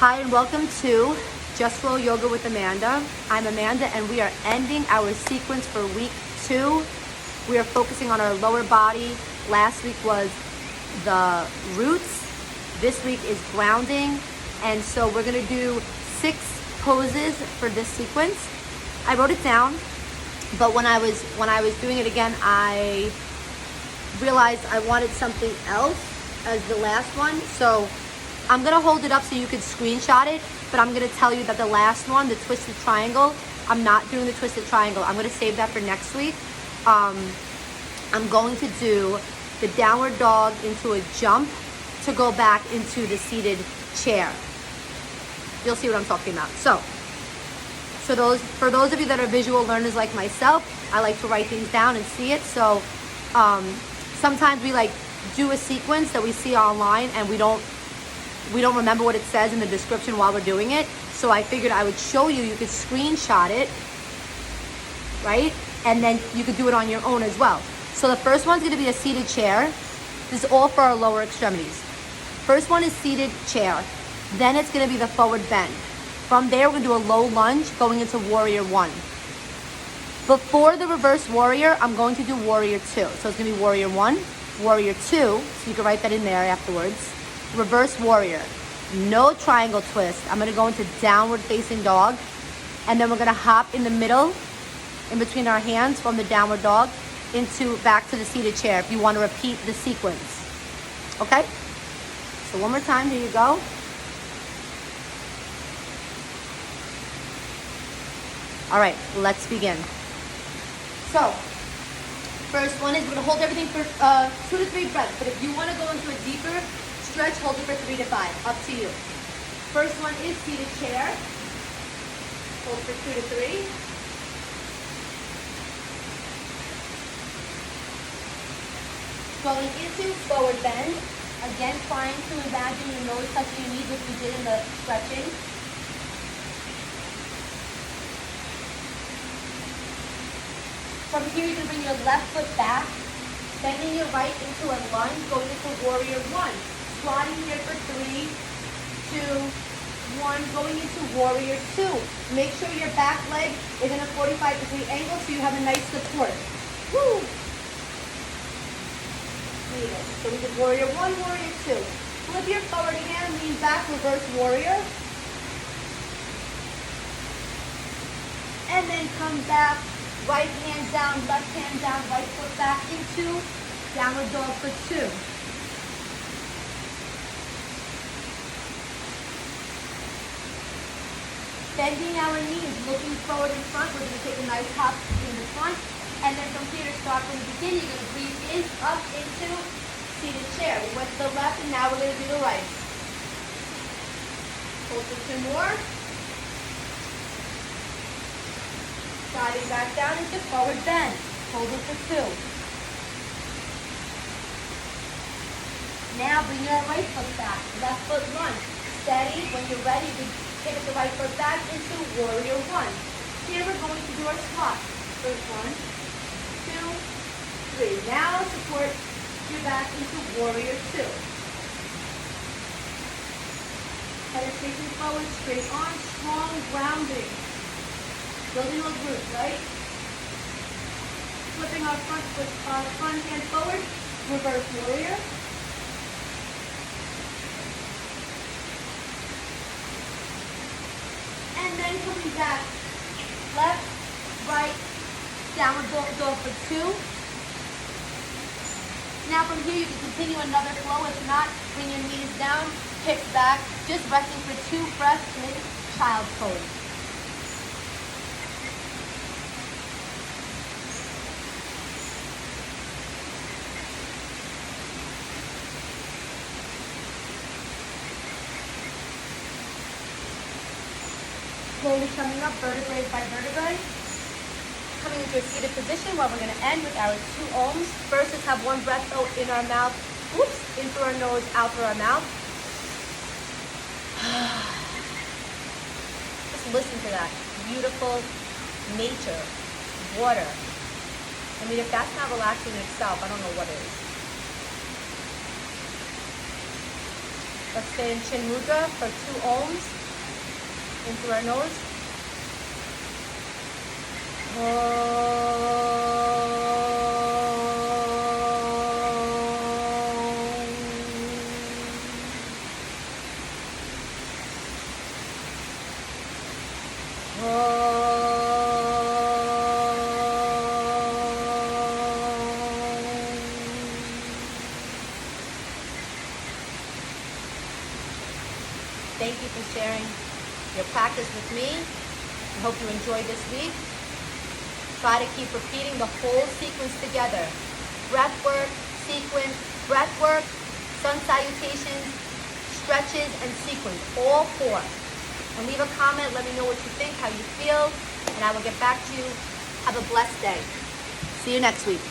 Hi and welcome to Just Flow Yoga with Amanda. I'm Amanda and we are ending our sequence for week 2. We are focusing on our lower body. Last week was the roots. This week is grounding. And so we're gonna do 6 poses for this sequence. I wrote it down, but when I was doing it again, I realized I wanted something else as the last one. So I'm gonna hold it up so you can screenshot it, but I'm gonna tell you that the last one, the twisted triangle, I'm not doing the twisted triangle. I'm gonna save that for next week. I'm going to do the downward dog into a jump to go back into the seated chair. You'll see what I'm talking about. So for those of you that are visual learners like myself, I like to write things down and see it. So sometimes we like do a sequence that we see online and we don't remember what it says in the description while we're doing it. So I figured I would show you. You could screenshot it, right? And then you could do it on your own as well. So the first one's gonna be a seated chair. This is all for our lower extremities. First one is seated chair. Then it's gonna be the forward bend. From there, we're gonna do a low lunge going into warrior 1. Before the reverse warrior, I'm going to do warrior 2. So it's gonna be warrior 1, warrior 2. So you can write that in there afterwards. Reverse warrior, no triangle twist. I'm gonna go into downward facing dog, and then we're gonna hop in the middle, in between our hands from the downward dog, into back to the seated chair if you wanna repeat the sequence, okay? So one more time, here you go. All right, let's begin. So, first one is we're gonna hold everything for 2 to 3 breaths, but if you wanna go into a deeper stretch, hold it for 3 to 5, up to you. First one is seated chair. Hold for 2 to 3. Going into forward bend. Again, trying to imagine your nose touching your knees, which we did in the stretching. From here, you can bring your left foot back, bending your right into a lunge, going into warrior 1. Squatting here for 3, 2, 1, going into warrior 2. Make sure your back leg is in a 45-degree angle so you have a nice support. Woo! So we did warrior 1, warrior 2. Flip your forward hand, lean back, reverse warrior. And then come back, right hand down, left hand down, right foot back into downward dog for 2. Bending our knees, looking forward in front. We're going to take a nice hop in the front. And then from here to start from the beginning, you're going to breathe in, up into seated chair. We went to the left and now we're going to do the right. Hold for 2 more. Sliding back down into forward bend. Hold it for 2. Now bring your right foot back. Left foot lunge. Steady. When you're ready, you take the right foot back into warrior 1. Here we're going to do our squat. First 1, 2, 3. Now support your back into warrior 2. Head is facing forward, straight on, strong grounding. Building those roots, right? Flipping our front hand forward, reverse warrior. And then coming back, left, right, downward dog for 2. Now from here you can continue another flow. If not, bring your knees down, hips back, just resting for 2 breaths in child's pose. Slowly coming up, vertebrae by vertebrae. Coming into a seated position where we're going to end with our 2 ohms. First, let's have 1 breath out in our mouth. Oops, in through our nose, out through our mouth. Just listen to that. Beautiful nature, water. I mean, if that's not relaxing in itself, I don't know what is. Let's stay in Chin Mudra for 2 ohms in through our nose. Thank you for sharing your practice with me. I hope you enjoyed this week. Try to keep repeating the whole sequence together. Breath work, sequence, breath work, sun salutations, stretches, and sequence, all 4. And leave a comment, let me know what you think, how you feel, and I will get back to you. Have a blessed day. See you next week.